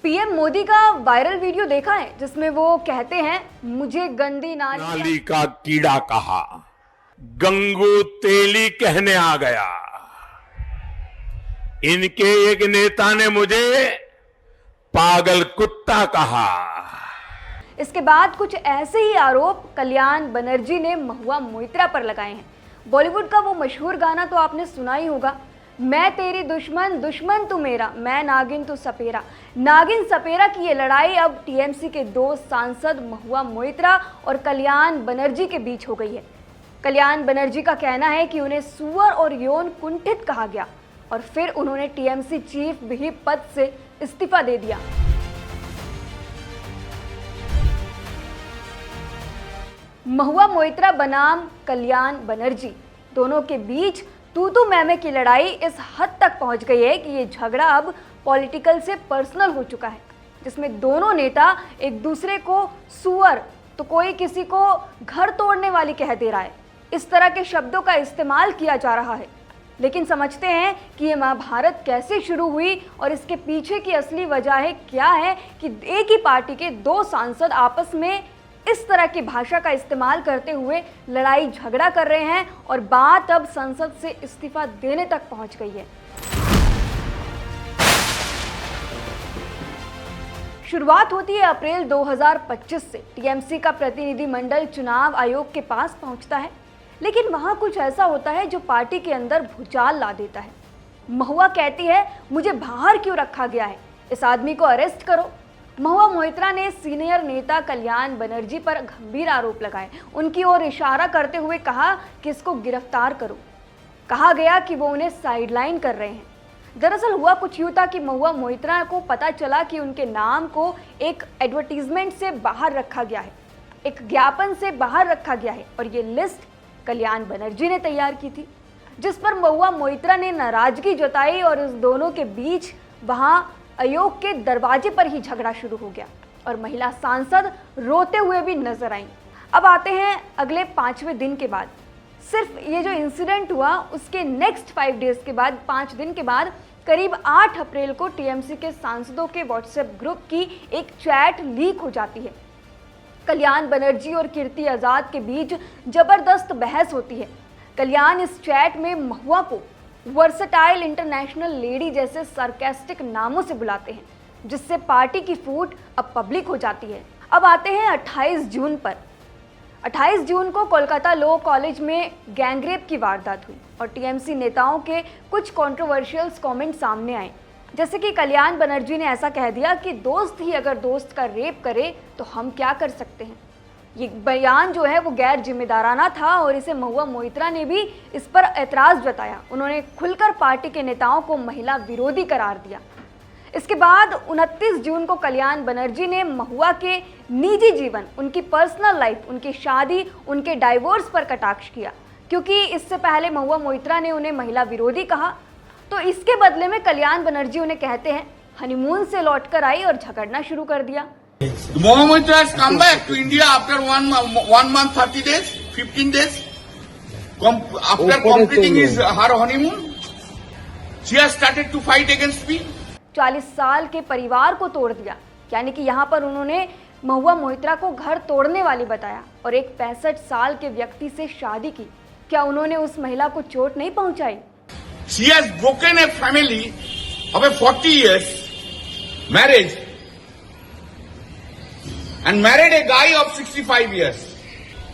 PM Modi का viral video देखा है जिसमें वो कहते हैं मुझे गंदी नाली का कीड़ा कहा, गंगू तेली कहने आ गया। इनके एक नेता ने मुझे पागल कुत्ता कहा। इसके बाद कुछ ऐसे ही आरोप कल्याण बनर्जी ने महुआ मोइत्रा पर लगाए हैं। बॉलीवुड का वो मशहूर गाना तो आपने सुना ही होगा, मैं तेरी दुश्मन दुश्मन तू मेरा, मैं नागिन तू सपेरा। नागिन सपेरा की ये लड़ाई अब टीएमसी के दो सांसद महुआ मोइत्रा और कल्याण बनर्जी के बीच हो गई है। कल्याण बनर्जी का कहना है कि उन्हें सुअर और यौन कुंठित कहा गया और फिर उन्होंने टीएमसी चीफ व्हिप पद से इस्तीफा दे दिया। महुआ मोइत्रा बनाम कल्याण बनर्जी, दोनों के बीच तू मैमे की लड़ाई इस हद तक पहुंच गई है कि ये झगड़ा अब पॉलिटिकल से पर्सनल हो चुका है, जिसमें दोनों नेता एक दूसरे को सुअर तो कोई किसी को घर तोड़ने वाली कह दे रहा है। इस तरह के शब्दों का इस्तेमाल किया जा रहा है। लेकिन समझते हैं कि ये महाभारत कैसे शुरू हुई और इसके पीछे की असली वजह क्या है कि एक ही पार्टी के दो सांसद आपस में इस तरह की भाषा का इस्तेमाल करते हुए लड़ाई झगड़ा कर रहे हैं और बात अब संसद से इस्तीफा देने तक पहुंच गई है। शुरुआत होती है अप्रैल 2025 से। टीएमसी का प्रतिनिधिमंडल चुनाव आयोग के पास पहुंचता है, लेकिन वहां कुछ ऐसा होता है जो पार्टी के अंदर भूचाल ला देता है। महुआ कहती है मुझे बाहर क्यों रखा गया है, इस आदमी को अरेस्ट करो। महुआ मोइत्रा ने सीनियर नेता कल्याण बनर्जी पर गंभीर आरोप लगाए, उनकी ओर इशारा करते हुए कहा कि इसको गिरफ्तार करो। कहा गया कि वो उन्हें साइडलाइन कर रहे हैं। दरअसल हुआ कुछ यूं था कि महुआ मोइत्रा को पता चला कि उनके नाम को एक एडवर्टीजमेंट से बाहर रखा गया है, एक ज्ञापन से बाहर रखा गया है और ये लिस्ट कल्याण बनर्जी ने तैयार की थी, जिस पर महुआ मोइत्रा ने नाराजगी जताई और इस दोनों के बीच वहां आयोग के दरवाजे पर ही झगड़ा शुरू हो गया और महिला सांसद रोते हुए भी नजर आईं। अब आते हैं अगले 5वें दिन के बाद। सिर्फ ये जो इंसिडेंट हुआ उसके नेक्स्ट 5 डेज के बाद, 5 दिन के बाद, करीब 8 अप्रैल को टीएमसी के सांसदों के व्हाट्सएप ग्रुप की एक चैट लीक हो जाती है। कल्याण बनर्जी और कीर्ति आजाद के बीच जबरदस्त बहस होती है। कल्याण इस चैट में महुआ को वर्सटाइल इंटरनेशनल लेडी जैसे सरकास्टिक नामों से बुलाते हैं, जिससे पार्टी की फूट अब पब्लिक हो जाती है। अब आते हैं 28 जून पर। 28 जून को कोलकाता लॉ कॉलेज में गैंगरेप की वारदात हुई और टीएमसी नेताओं के कुछ कंट्रोवर्शियल कमेंट सामने आए, जैसे कि कल्याण बनर्जी ने ऐसा कह दिया कि दोस्त ही अगर दोस्त का रेप करे तो हम क्या कर सकते हैं। ये बयान जो है वो गैर जिम्मेदाराना था और इसे महुआ मोइत्रा ने भी इस पर एतराज़ जताया। उन्होंने खुलकर पार्टी के नेताओं को महिला विरोधी करार दिया। इसके बाद 29 जून को कल्याण बनर्जी ने महुआ के निजी जीवन, उनकी पर्सनल लाइफ, उनकी शादी, उनके डाइवोर्स पर कटाक्ष किया, क्योंकि इससे पहले महुआ मोइत्रा ने उन्हें महिला विरोधी कहा। तो इसके बदले में कल्याण बनर्जी उन्हें कहते हैं हनीमून से लौटकर आई और झगड़ना शुरू कर दिया। Mहुआ Moitra has come back to India after one month, 30 days, 15 days. After completing her honeymoon, she has started to fight against me. 40 साल के परिवार को तोड़ दिया, यानी कि यहाँ पर उन्होंने महुआ मोइत्रा को घर तोड़ने वाली बताया और एक 65 साल के व्यक्ति से शादी की। क्या उन्होंने उस महिला को चोट नहीं पहुंचाई? She has broken a family of a 40 years marriage and married a guy of 65 years.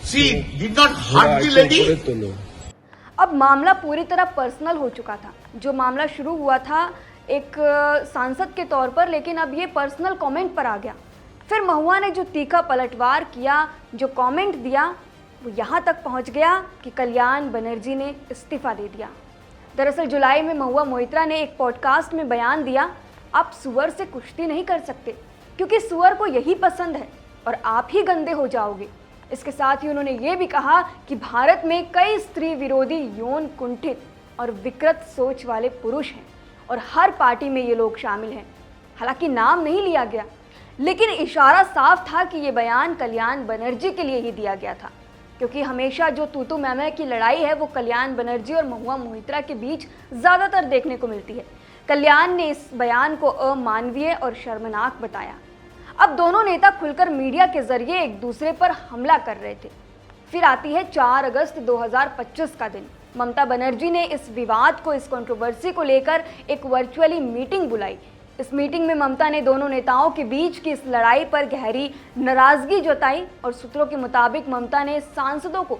She did not hurt the lady. अब मामला पूरी तरह पर्सनल हो चुका था। जो मामला शुरू हुआ था एक सांसद के तौर पर, लेकिन अब ये पर्सनल कमेंट पर आ गया। फिर महुआ ने जो तीखा पलटवार किया, जो कमेंट दिया, वो यहाँ तक पहुँच गया कि कल्याण बनर्जी ने इस्तीफा दे दिया। दरअसल जुलाई में महुआ मोइत्रा ने एक पॉडकास्ट में बयान दिया, आप सुअर से कुश्ती नहीं कर सकते क्योंकि सुअर को यही पसंद है और आप ही गंदे हो जाओगे। इसके साथ ही उन्होंने ये भी कहा कि भारत में कई स्त्री विरोधी, यौन कुंठित और विकृत सोच वाले पुरुष हैं और हर पार्टी में ये लोग शामिल हैं। हालांकि नाम नहीं लिया गया, लेकिन इशारा साफ था कि ये बयान कल्याण बनर्जी के लिए ही दिया गया था, क्योंकि हमेशा जो तू मैमे की लड़ाई है वो कल्याण बनर्जी और महुआ मोइत्रा के बीच ज़्यादातर देखने को मिलती है। कल्याण ने इस बयान को अमानवीय और शर्मनाक बताया। अब दोनों नेता खुलकर मीडिया के जरिए एक दूसरे पर हमला कर रहे थे। फिर आती है 4 अगस्त 2025 का दिन। ममता बनर्जी ने इस विवाद को, इस कंट्रोवर्सी को लेकर एक वर्चुअली मीटिंग बुलाई। इस मीटिंग में ममता ने दोनों नेताओं के बीच की इस लड़ाई पर गहरी नाराजगी जताई और सूत्रों के मुताबिक ममता ने सांसदों को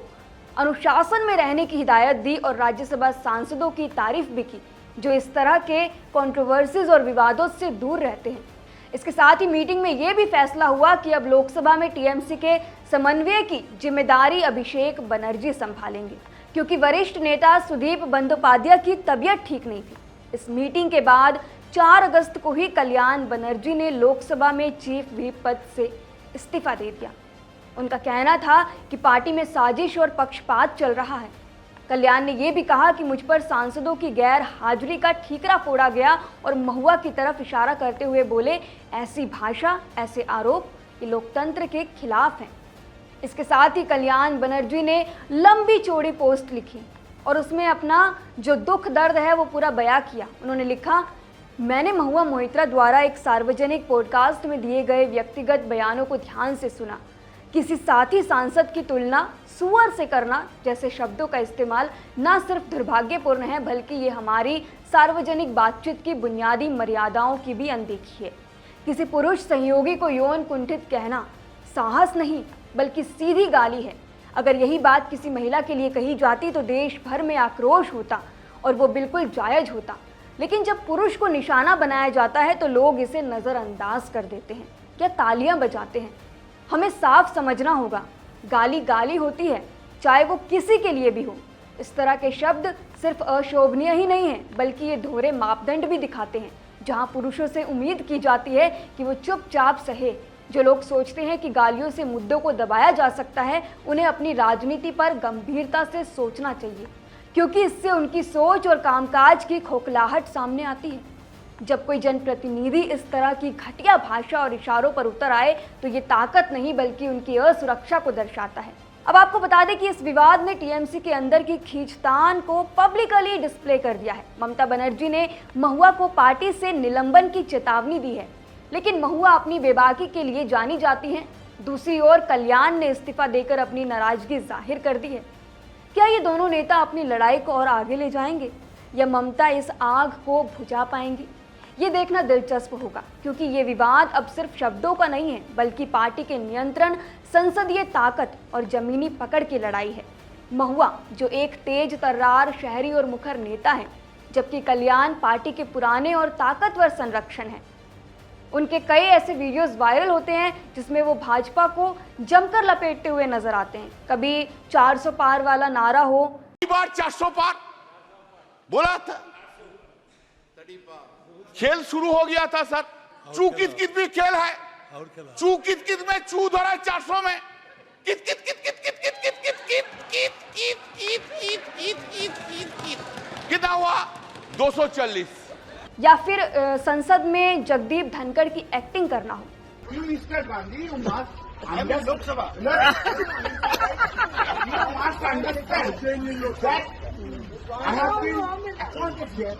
अनुशासन में रहने की हिदायत दी और राज्यसभा सांसदों की तारीफ भी की जो इस तरह के कंट्रोवर्सीज और विवादों से दूर रहते हैं। इसके साथ ही मीटिंग में यह भी फैसला हुआ कि अब लोकसभा में टीएमसी के समन्वय की जिम्मेदारी अभिषेक बनर्जी संभालेंगे, क्योंकि वरिष्ठ नेता सुदीप बंदोपाध्याय की तबीयत ठीक नहीं थी। इस मीटिंग के बाद 4 अगस्त को ही कल्याण बनर्जी ने लोकसभा में चीफ व्हिप पद से इस्तीफा दे दिया। उनका कहना था कि पार्टी में साजिश और पक्षपात चल रहा है। कल्याण ने यह भी कहा कि मुझ पर सांसदों की गैर हाजिरी का ठीकरा फोड़ा गया और महुआ की तरफ इशारा करते हुए बोले, ऐसी भाषा, ऐसे आरोप ये लोकतंत्र के खिलाफ हैं। इसके साथ ही कल्याण बनर्जी ने लंबी चौड़ी पोस्ट लिखी और उसमें अपना जो दुख दर्द है वो पूरा बयां किया। उन्होंने लिखा, मैंने महुआ मोहित्रा द्वारा एक सार्वजनिक पॉडकास्ट में दिए गए व्यक्तिगत बयानों को ध्यान से सुना। किसी साथी सांसद की तुलना सुअर से करना जैसे शब्दों का इस्तेमाल न सिर्फ दुर्भाग्यपूर्ण है बल्कि ये हमारी सार्वजनिक बातचीत की बुनियादी मर्यादाओं की भी अनदेखी है। किसी पुरुष सहयोगी को यौन कुंठित कहना साहस नहीं बल्कि सीधी गाली है। अगर यही बात किसी महिला के लिए कही जाती तो देश भर में आक्रोश होता और वो बिल्कुल जायज होता, लेकिन जब पुरुष को निशाना बनाया जाता है तो लोग इसे नज़रअंदाज कर देते हैं या तालियां बजाते हैं। हमें साफ समझना होगा, गाली गाली होती है, चाहे वो किसी के लिए भी हो। इस तरह के शब्द सिर्फ अशोभनीय ही नहीं है बल्कि ये दोहरे मापदंड भी दिखाते हैं। जहां पुरुषों से उम्मीद की जाती है कि वो चुपचाप सहे, जो लोग सोचते हैं कि गालियों से मुद्दों को दबाया जा सकता है, उन्हें अपनी राजनीति पर गंभीरता से सोचना चाहिए, क्योंकि इससे उनकी सोच और कामकाज की खोखलाहट सामने आती है। जब कोई जनप्रतिनिधि इस तरह की घटिया भाषा और इशारों पर उतर आए तो ये ताकत नहीं बल्कि उनकी असुरक्षा को दर्शाता है। अब आपको बता दें कि इस विवाद ने टीएमसी के अंदर की खींचतान को पब्लिकली डिस्प्ले कर दिया है। ममता बनर्जी ने महुआ को पार्टी से निलंबन की चेतावनी दी है, लेकिन महुआ अपनी बेबाकी के लिए जानी जाती हैं। दूसरी ओर कल्याण ने इस्तीफा देकर अपनी नाराजगी जाहिर कर दी है। क्या ये दोनों नेता अपनी लड़ाई को और आगे ले जाएंगे या ममता इस आग को बुझा पाएंगी? ये देखना दिलचस्प होगा, क्योंकि ये विवाद अब सिर्फ शब्दों का नहीं है बल्कि पार्टी के नियंत्रण, संसदीय ताकत और जमीनी पकड़ की लड़ाई है। महुआ जो एक तेज तर्रार शहरी और मुखर नेता है, जबकि कल्याण पार्टी के पुराने और ताकतवर संरक्षण है। उनके कई ऐसे वीडियोस वायरल होते हैं जिसमें वो भाजपा को जमकर लपेटते हुए नजर आते हैं। कभी 400 पार वाला नारा हो, बार 400 पार बोला था, खेल शुरू हो गया था सर। चू कित कित भी खेल है, चू कित कित में चू धरा 400 में, कित कित कित कित कित कित कित कित कित कित कित कित कित कित कित कित कितना हुआ 240। या फिर संसद में जगदीप धनखड़ की एक्टिंग करना हो। Mister Gandhi, you must Lok Sabha you must understand that I have been appointed here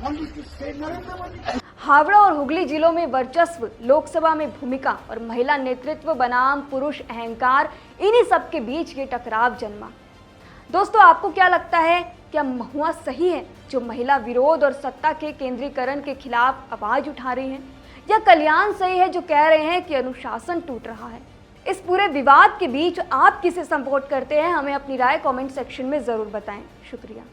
only to save Narendra Modi. Howrah और हुगली जिलों में वर्चस्व, लोकसभा में भूमिका और महिला नेतृत्व बनाम पुरुष अहंकार, इन्हीं सब के बीच ये टकराव जन्मा। दोस्तों, आपको क्या लगता है, क्या महुआ सही है जो महिला विरोध और सत्ता के केंद्रीकरण के खिलाफ आवाज उठा रही हैं, या कल्याण सही है जो कह रहे हैं कि अनुशासन टूट रहा है? इस पूरे विवाद के बीच आप किसे सपोर्ट करते हैं? हमें अपनी राय कमेंट सेक्शन में जरूर बताएं। शुक्रिया।